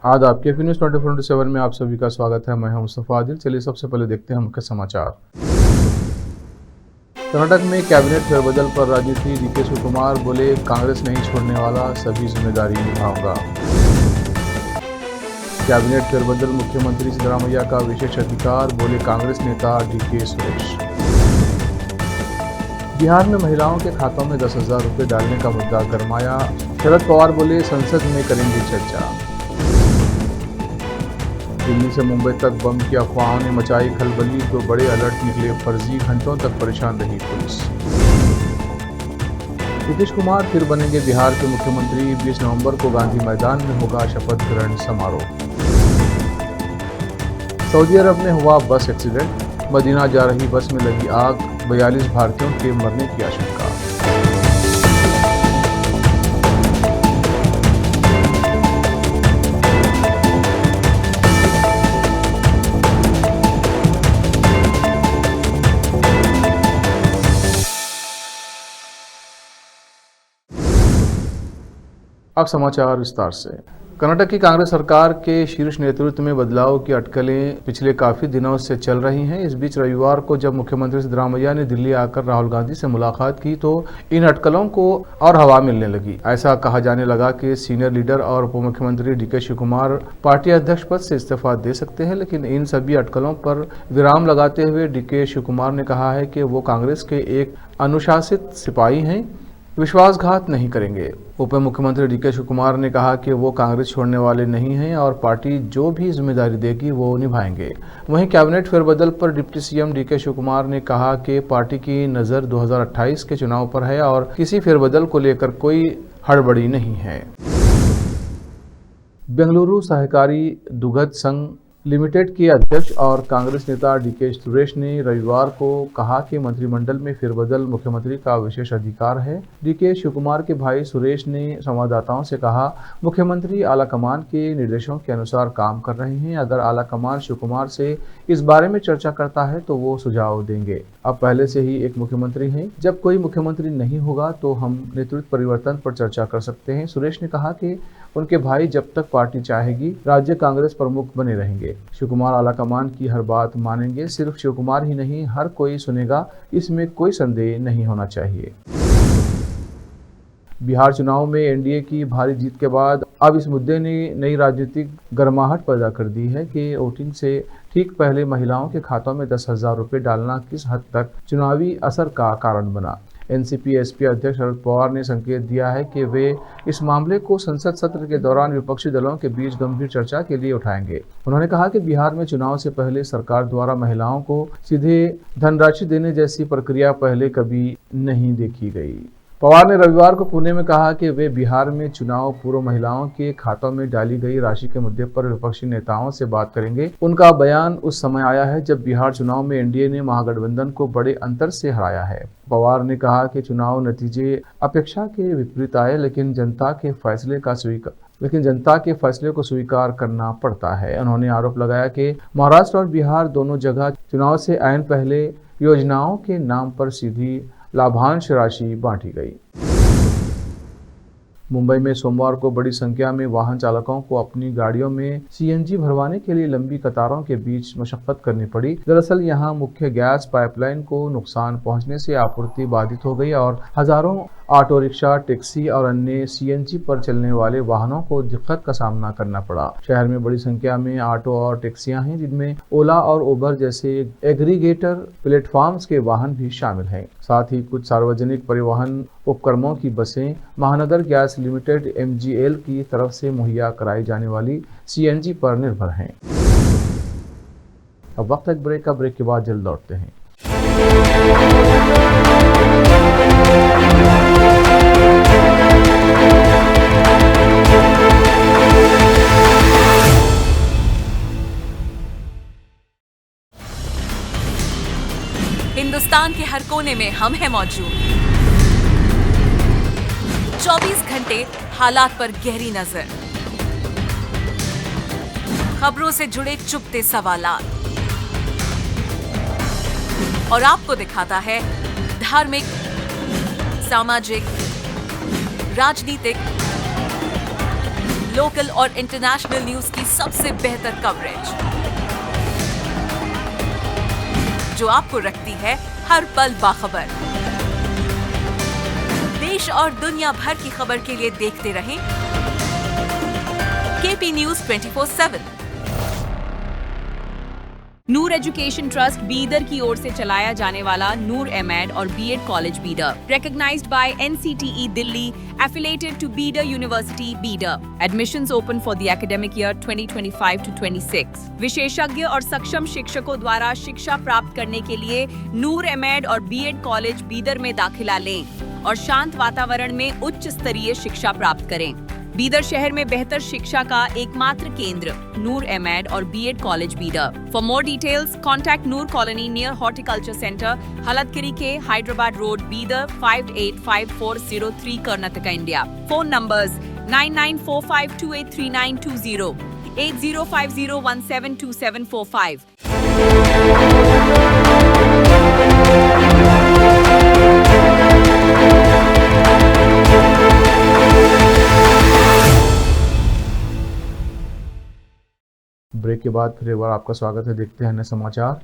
आदाब KP news 24/7 में आप सभी का स्वागत है। मैं हूं मुस्तफा आदिल। चलिए सबसे पहले देखते हैं मुख्य समाचार। कर्नाटक में कैबिनेट फेरबदल पर राजनीति। डीके शिवकुमार बोले, कांग्रेस नहीं छोड़ने वाला, सभी जिम्मेदारी निभाऊंगा। कैबिनेट फेरबदल, मुख्यमंत्री सिद्धरामैया का विशेष अधिकार। बोले कांग्रेस नेता डीके सुरेश। बिहार में महिलाओं के खातों में 10,000 रुपये डालने का मुद्दा गरमाया। शरद पवार बोले, संसद में करेंगे चर्चा। दिल्ली से मुंबई तक बम की अफवाहों ने मचाई खलबली, तो बड़े अलर्ट निकले फर्जी। घंटों तक परेशान रही पुलिस। नीतीश कुमार फिर बनेंगे बिहार के मुख्यमंत्री। 20 नवंबर को गांधी मैदान में होगा शपथ ग्रहण समारोह। सऊदी अरब में हुआ बस एक्सीडेंट। मदीना जा रही बस में लगी आग। 42 भारतीयों के मरने की आशंका। अब समाचार विस्तार से। कर्नाटक की कांग्रेस सरकार के शीर्ष नेतृत्व में बदलाव की अटकलें पिछले काफी दिनों से चल रही हैं। इस बीच रविवार को जब मुख्यमंत्री सिद्धरामैया ने दिल्ली आकर राहुल गांधी से मुलाकात की तो इन अटकलों को और हवा मिलने लगी। ऐसा कहा जाने लगा कि सीनियर लीडर और उप मुख्यमंत्री डीके शिवकुमार पार्टी अध्यक्ष पद से इस्तीफा दे सकते हैं। लेकिन इन सभी अटकलों पर विराम लगाते हुए डीके शिवकुमार ने कहा है कि वो कांग्रेस के एक अनुशासित सिपाही हैं, विश्वासघात नहीं करेंगे। उप मुख्यमंत्री डीके शिवकुमार ने कहा कि वो कांग्रेस छोड़ने वाले नहीं हैं और पार्टी जो भी जिम्मेदारी देगी वो निभाएंगे। वहीं कैबिनेट फेरबदल पर डिप्टी सीएम डीके शिवकुमार ने कहा कि पार्टी की नज़र 2028 के चुनाव पर है और किसी फेरबदल को लेकर कोई हड़बड़ी नहीं है। बेंगलुरु सहकारी दुग्ध संघ लिमिटेड के अध्यक्ष और कांग्रेस नेता डीके सुरेश ने रविवार को कहा कि मंत्रिमंडल में फेरबदल मुख्यमंत्री का विशेष अधिकार है। डीके शिवकुमार के भाई सुरेश ने संवाददाताओं से कहा, मुख्यमंत्री आलाकमान के निर्देशों के अनुसार काम कर रहे हैं। अगर आलाकमान शिवकुमार से इस बारे में चर्चा करता है तो वो सुझाव देंगे। अब पहले से ही एक मुख्यमंत्री हैं, जब कोई मुख्यमंत्री नहीं होगा तो हम नेतृत्व परिवर्तन पर चर्चा कर सकते हैं। सुरेश ने कहा कि उनके भाई जब तक पार्टी चाहेगी राज्य कांग्रेस प्रमुख बने रहेंगे। शिवकुमार आलाकमान की हर बात मानेंगे। सिर्फ शिवकुमार ही नहीं, हर कोई सुनेगा, इसमें कोई संदेह नहीं होना चाहिए। बिहार चुनाव में एनडीए की भारी जीत के बाद अब इस मुद्दे ने नई राजनीतिक गर्माहट पैदा कर दी है कि वोटिंग से ठीक पहले महिलाओं के खातों में 10,000 रुपये डालना किस हद तक चुनावी असर का कारण बना। एनसीपी एसपी अध्यक्ष शरद पवार ने संकेत दिया है कि वे इस मामले को संसद सत्र के दौरान विपक्षी दलों के बीच गंभीर चर्चा के लिए उठाएंगे। उन्होंने कहा कि बिहार में चुनाव से पहले सरकार द्वारा महिलाओं को सीधे धनराशि देने जैसी प्रक्रिया पहले कभी नहीं देखी गई। पवार ने रविवार को पुणे में कहा कि वे बिहार में चुनाव पूर्व महिलाओं के खातों में डाली गई राशि के मुद्दे पर विपक्षी नेताओं से बात करेंगे। उनका बयान उस समय आया है जब बिहार चुनाव में एनडीए ने महागठबंधन को बड़े अंतर से हराया है। पवार ने कहा कि चुनाव नतीजे अपेक्षा के विपरीत आए, लेकिन जनता के फैसले को स्वीकार करना पड़ता है। उन्होंने आरोप लगाया कि महाराष्ट्र और बिहार दोनों जगह चुनाव से ऐन पहले योजनाओं के नाम पर सीधी लाभांश राशि बांटी गई। मुंबई में सोमवार को बड़ी संख्या में वाहन चालकों को अपनी गाड़ियों में सीएनजी भरवाने के लिए लंबी कतारों के बीच मशक्कत करनी पड़ी। दरअसल यहां मुख्य गैस पाइपलाइन को नुकसान पहुंचने से आपूर्ति बाधित हो गई और हजारों ऑटो रिक्शा, टैक्सी और अन्य सीएनजी पर चलने वाले वाहनों को दिक्कत का सामना करना पड़ा। शहर में बड़ी संख्या में ऑटो और टैक्सियां हैं, जिनमें ओला और उबर जैसे एग्रीगेटर प्लेटफॉर्म्स के वाहन भी शामिल हैं। साथ ही कुछ सार्वजनिक परिवहन उपक्रमों की बसें महानगर गैस लिमिटेड MGL की तरफ से मुहैया कराई जाने वाली सीएनजी पर निर्भर हैं। अब वक्त एक ब्रेक का। ब्रेक के बाद जल्द लौटते हैं। हिंदुस्तान के हर कोने में हम हैं मौजूद। 24 घंटे हालात पर गहरी नजर, खबरों से जुड़े चुपते सवालात और आपको दिखाता है धार्मिक, सामाजिक, राजनीतिक, लोकल और इंटरनेशनल न्यूज की सबसे बेहतर कवरेज, जो आपको रखती है हर पल बाखबर। देश और दुनिया भर की खबर के लिए देखते रहें KP news 24/7। Noor education trust Bidar की ओर से चलाया जाने वाला नूर एमएड और BEd college Bidar, recognized by NCTE Delhi, affiliated to Bidar University, Bidar. Admissions open for the academic year 2025 to 26. विशेषज्ञ और सक्षम शिक्षकों द्वारा शिक्षा प्राप्त करने के लिए नूर एमएड और बीएड कॉलेज बीदर में दाखिला लें और शांत वातावरण में उच्च स्तरीय शिक्षा प्राप्त करें। बीदर शहर में बेहतर शिक्षा का एकमात्र केंद्र नूर एमएड और BEd college Bidar. For more details contact Noor colony near horticulture centre, Halatagiri के Hyderabad road, Bidar 585403 Karnataka, India. Phone numbers 9945283920, 8050172745। Break के बाद फिर एक बार आपका स्वागत है। देखते हैं अन्य समाचार।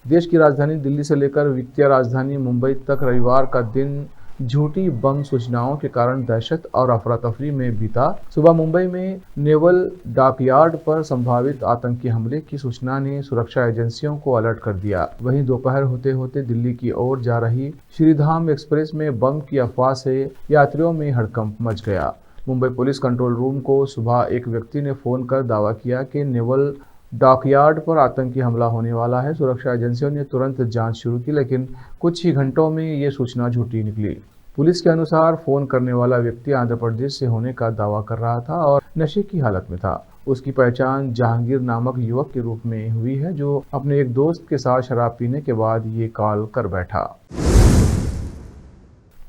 देश की राजधानी दिल्ली से लेकर वित्तीय राजधानी मुंबई तक रविवार का दिन झूठी बम सूचनाओं के कारण दहशत और अफरा तफरी में बीता। सुबह मुंबई में नेवल डॉकयार्ड पर संभावित आतंकी हमले की सूचना ने सुरक्षा एजेंसियों को अलर्ट कर दिया। वहीं दोपहर होते होते दिल्ली की ओर जा रही श्रीधाम एक्सप्रेस में बम की अफवाह से यात्रियों में हड़कंप मच गया। मुंबई पुलिस कंट्रोल रूम को सुबह एक व्यक्ति ने फोन कर दावा किया कि नेवल डॉकयार्ड पर आतंकी हमला होने वाला है। सुरक्षा एजेंसियों ने तुरंत जांच शुरू की, लेकिन कुछ ही घंटों में ये सूचना झूठी निकली। पुलिस के अनुसार फोन करने वाला व्यक्ति आंध्र प्रदेश से होने का दावा कर रहा था और नशे की हालत में था। उसकी पहचान जहांगीर नामक युवक के रूप में हुई है, जो अपने एक दोस्त के साथ शराब पीने के बाद ये कॉल कर बैठा।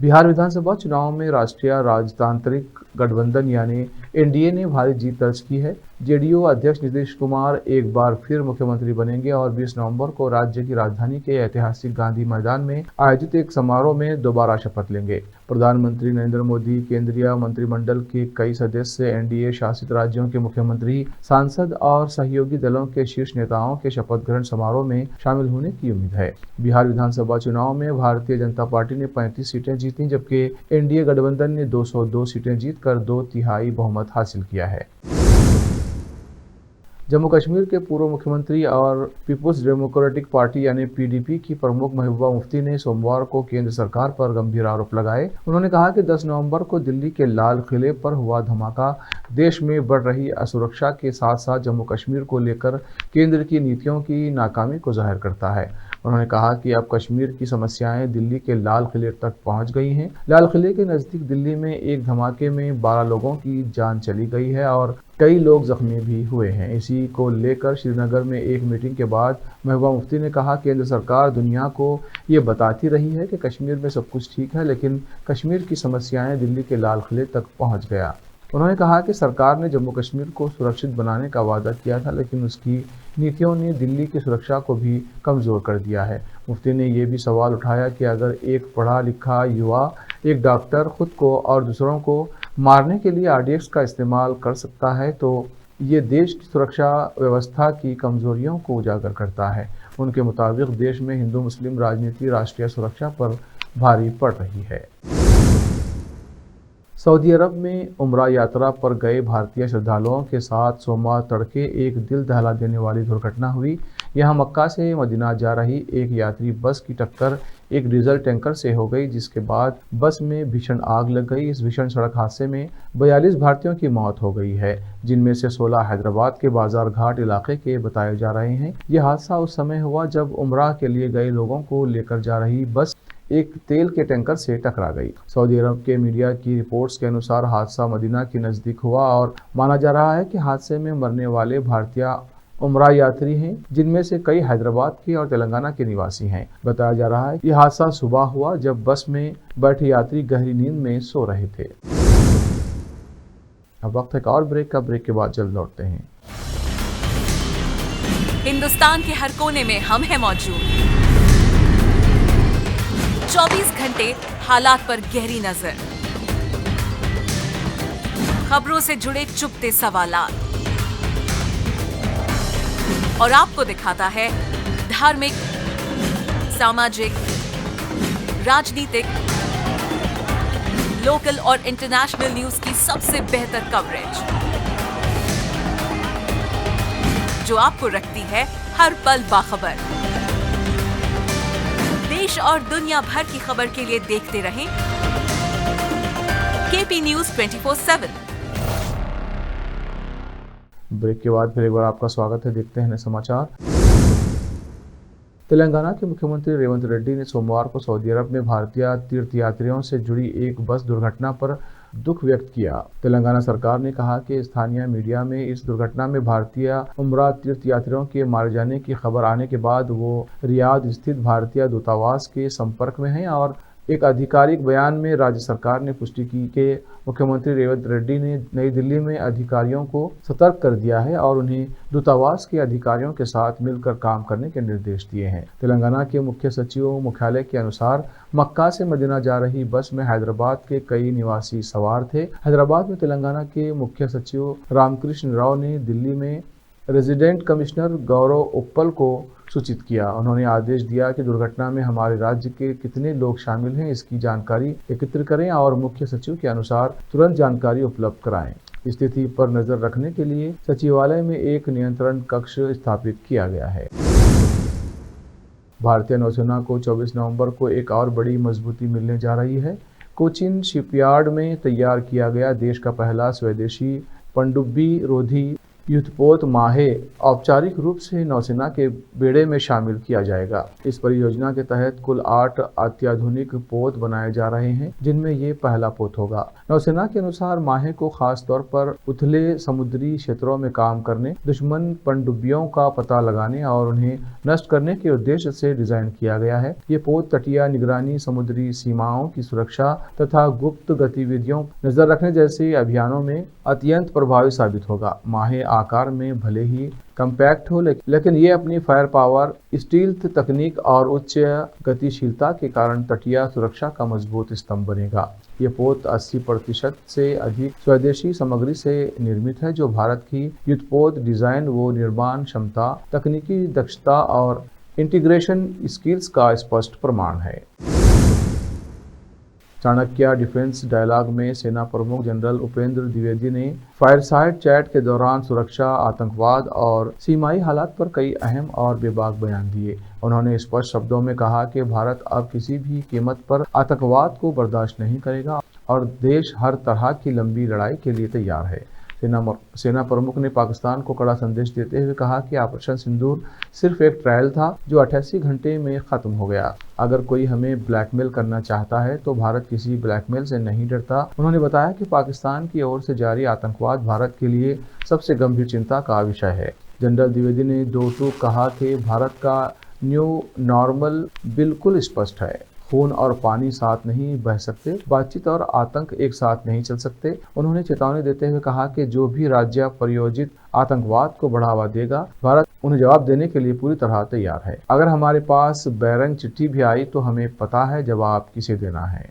बिहार विधानसभा चुनाव में राष्ट्रीय राजतांत्रिक गठबंधन यानी एनडीए ने भारी जीत दर्ज की है। जेडीयू अध्यक्ष नीतीश कुमार एक बार फिर मुख्यमंत्री बनेंगे और 20 नवंबर को राज्य की राजधानी के ऐतिहासिक गांधी मैदान में आयोजित एक समारोह में दोबारा शपथ लेंगे। प्रधानमंत्री नरेंद्र मोदी, केंद्रीय मंत्रिमंडल के कई सदस्य, एनडीए शासित राज्यों के मुख्यमंत्री, सांसद और सहयोगी दलों के शीर्ष नेताओं के शपथ ग्रहण समारोह में शामिल होने की उम्मीद है। बिहार विधानसभा चुनाव में भारतीय जनता पार्टी ने 35 सीटें जीती, जबकि एनडीए गठबंधन ने 202 सीटें जीतकर 2/3 बहुमत हासिल किया है। जम्मू कश्मीर के पूर्व मुख्यमंत्री और पीपुल्स डेमोक्रेटिक पार्टी यानी पीडीपी की प्रमुख महबूबा मुफ्ती ने सोमवार को केंद्र सरकार पर गंभीर आरोप लगाए। उन्होंने कहा कि 10 नवंबर को दिल्ली के लाल किले पर हुआ धमाका देश में बढ़ रही असुरक्षा के साथ साथ जम्मू कश्मीर को लेकर केंद्र की नीतियों की नाकामी को जाहिर करता है। उन्होंने कहा कि अब कश्मीर की समस्याएं दिल्ली के लाल किले तक पहुंच गई हैं। लाल किले के नजदीक दिल्ली में एक धमाके में 12 लोगों की जान चली गई है और कई लोग जख्मी भी हुए हैं। इसी को लेकर श्रीनगर में एक मीटिंग के बाद महबूबा मुफ्ती ने कहा, केंद्र सरकार दुनिया को ये बताती रही है कि कश्मीर में सब कुछ ठीक है, लेकिन कश्मीर की समस्याएं दिल्ली के लाल किले तक पहुंच गया। उन्होंने कहा कि सरकार ने जम्मू कश्मीर को सुरक्षित बनाने का वादा किया था, लेकिन उसकी नीतियों ने दिल्ली की सुरक्षा को भी कमज़ोर कर दिया है। मुफ्ती ने ये भी सवाल उठाया कि अगर एक पढ़ा लिखा युवा, एक डॉक्टर खुद को और दूसरों को मारने के लिए आरडीएक्स का इस्तेमाल कर सकता है, तो ये देश की सुरक्षा व्यवस्था की कमजोरियों को उजागर करता है। उनके मुताबिक देश में हिंदू मुस्लिम राजनीति राष्ट्रीय सुरक्षा पर भारी पड़ रही है। सऊदी अरब में उम्रा यात्रा पर गए भारतीय श्रद्धालुओं के साथ सोमवार तड़के एक दिल दहला देने वाली दुर्घटना हुई। यहां मक्का से मदीना जा रही एक यात्री बस की टक्कर एक डीजल टैंकर से हो गई, जिसके बाद बस में भीषण आग लग गई। इस भीषण सड़क हादसे में 42 भारतीयों की मौत हो गई है, जिनमें से 16 हैदराबाद के बाजार घाट इलाके के बताए जा रहे हैं। यह हादसा उस समय हुआ जब उम्रा के लिए गए लोगों को लेकर जा रही बस एक तेल के टैंकर से टकरा गई। सऊदी अरब के मीडिया की रिपोर्ट्स के अनुसार हादसा मदीना के नजदीक हुआ और माना जा रहा है कि हादसे में मरने वाले भारतीय उम्रा यात्री हैं, जिनमें से कई हैदराबाद के और तेलंगाना के निवासी हैं। बताया जा रहा है कि यह हादसा सुबह हुआ जब बस में बैठे यात्री गहरी नींद में सो रहे थे। अब वक्त है एक और ब्रेक का। ब्रेक के बाद जल्द लौटते हैं। हिंदुस्तान के हर कोने में हम हैं मौजूद। 24 घंटे हालात पर गहरी नजर, खबरों से जुड़े चुपते सवालात और आपको दिखाता है धार्मिक, सामाजिक, राजनीतिक, लोकल और इंटरनेशनल न्यूज की सबसे बेहतर कवरेज जो आपको रखती है हर पल बाखबर। देश और दुनिया भर की खबर के लिए देखते रहें केपी न्यूज 24/7। ब्रेक के बाद फिर एक बार आपका स्वागत है। देखते हैं समाचार। तेलंगाना के मुख्यमंत्री रेवंत रेड्डी ने सोमवार को सऊदी अरब में भारतीय तीर्थयात्रियों से जुड़ी एक बस दुर्घटना पर दुख व्यक्त किया। तेलंगाना सरकार ने कहा कि स्थानीय मीडिया में इस दुर्घटना में भारतीय उम्रा तीर्थयात्रियों के मारे जाने की खबर आने के बाद वो रियाद स्थित भारतीय दूतावास के संपर्क में हैं और एक आधिकारिक बयान में राज्य सरकार ने पुष्टि की कि मुख्यमंत्री रेवंत रेड्डी ने नई दिल्ली में अधिकारियों को सतर्क कर दिया है और उन्हें दूतावास के अधिकारियों के साथ मिलकर काम करने के निर्देश दिए हैं। तेलंगाना के मुख्य सचिव मुख्यालय के अनुसार मक्का से मदीना जा रही बस में हैदराबाद के कई निवासी सवार थे। हैदराबाद में तेलंगाना के मुख्य सचिव रामकृष्ण राव ने दिल्ली में रेजिडेंट कमिश्नर गौरव उप्पल को सूचित किया। उन्होंने आदेश दिया कि दुर्घटना में हमारे राज्य के कितने लोग शामिल हैं इसकी जानकारी एकत्र करें और मुख्य सचिव के अनुसार तुरंत जानकारी उपलब्ध कराएं। स्थिति पर नजर रखने के लिए सचिवालय में एक नियंत्रण कक्ष स्थापित किया गया है। भारतीय नौसेना को 24 नवंबर को एक और बड़ी मजबूती मिलने जा रही है। कोचीन शिपयार्ड में तैयार किया गया देश का पहला स्वदेशी पनडुब्बी रोधी युद्धपोत माहे औपचारिक रूप से नौसेना के बेड़े में शामिल किया जाएगा। इस परियोजना के तहत कुल 8 अत्याधुनिक पोत बनाए जा रहे हैं, जिनमें ये पहला पोत होगा। नौसेना के अनुसार माहे को खास तौर पर उथले समुद्री क्षेत्रों में काम करने, दुश्मन पनडुब्बियों का पता लगाने और उन्हें नष्ट करने के उद्देश्य से डिजाइन किया गया है। ये पोत तटीय निगरानी, समुद्री सीमाओं की सुरक्षा तथा गुप्त गतिविधियों नजर रखने जैसे अभियानों में अत्यंत प्रभावी साबित होगा। माहे आकार में भले ही कम्पैक्ट हो, लेकिन ये अपनी फायर पावर, स्टील्थ तकनीक और उच्च गतिशीलता के कारण तटीय सुरक्षा का मजबूत स्तंभ बनेगा। ये पोत 80% से अधिक स्वदेशी सामग्री से निर्मित है, जो भारत की युद्धपोत डिजाइन व निर्माण क्षमता, तकनीकी दक्षता और इंटीग्रेशन स्किल्स का स्पष्ट प्रमाण है। चाणक्य डिफेंस डायलॉग में सेना प्रमुख जनरल उपेंद्र द्विवेदी ने फायरसाइड चैट के दौरान सुरक्षा, आतंकवाद और सीमाई हालात पर कई अहम और बेबाक बयान दिए। उन्होंने स्पष्ट शब्दों में कहा कि भारत अब किसी भी कीमत पर आतंकवाद को बर्दाश्त नहीं करेगा और देश हर तरह की लंबी लड़ाई के लिए तैयार है। सेना प्रमुख ने पाकिस्तान को कड़ा संदेश देते हुए कहा कि ऑपरेशन सिंदूर सिर्फ एक ट्रायल था जो 88 घंटे में खत्म हो गया। अगर कोई हमें ब्लैकमेल करना चाहता है तो भारत किसी ब्लैकमेल से नहीं डरता। उन्होंने बताया कि पाकिस्तान की ओर से जारी आतंकवाद भारत के लिए सबसे गंभीर चिंता का विषय है। जनरल द्विवेदी ने दो टूक कहा कि भारत का न्यू नॉर्मल बिल्कुल स्पष्ट है। खून और पानी साथ नहीं बह सकते, बातचीत और आतंक एक साथ नहीं चल सकते। उन्होंने चेतावनी देते हुए कहा कि जो भी राज्य प्रायोजित आतंकवाद को बढ़ावा देगा, भारत उन्हें जवाब देने के लिए पूरी तरह तैयार है। अगर हमारे पास बैरंग चिट्ठी भी आई तो हमें पता है जवाब किसे देना है।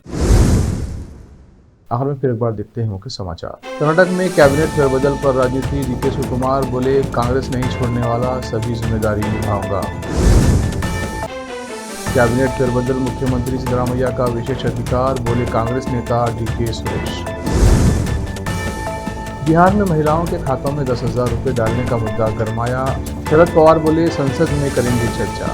आखिर में फिर एक बार देखते हैं मुख्य समाचार। कर्नाटक में कैबिनेट फेरबदल पर राजनीति। डीके शिवकुमार बोले, कांग्रेस नहीं छोड़ने वाला, सभी जिम्मेदारी निभाऊंगा। कैबिनेट फेरबदल, मुख्यमंत्री सिद्धरामैया का विशेष अधिकार, बोले कांग्रेस नेता डीके सुरेश। बिहार में महिलाओं के खातों में 10,000 रुपये डालने का मुद्दा गरमाया। शरद पवार बोले, संसद में करेंगे चर्चा।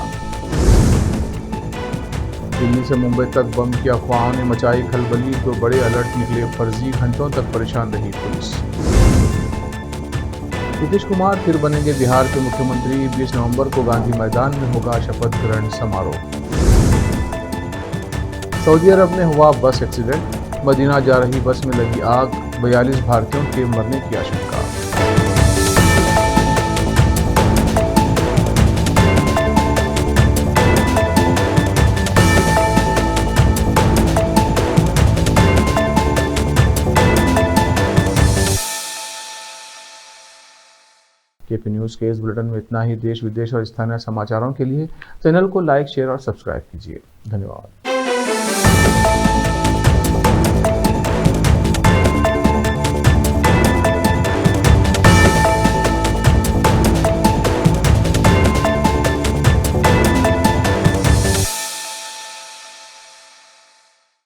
दिल्ली से मुंबई तक बम की अफवाहों ने मचाई खलबली, तो बड़े अलर्ट निकले फर्जी, घंटों तक परेशान रही पुलिस। नीतीश कुमार फिर बनेंगे बिहार के मुख्यमंत्री। 20 नवंबर को गांधी मैदान में होगा शपथ ग्रहण समारोह। सऊदी अरब में हुआ बस एक्सीडेंट, मदीना जा रही बस में लगी आग, 42 भारतीयों के मरने की आशंका। केपी न्यूज़ के इस बुलेटिन में इतना ही। देश विदेश और स्थानीय समाचारों के लिए चैनल को लाइक, शेयर और सब्सक्राइब कीजिए। धन्यवाद।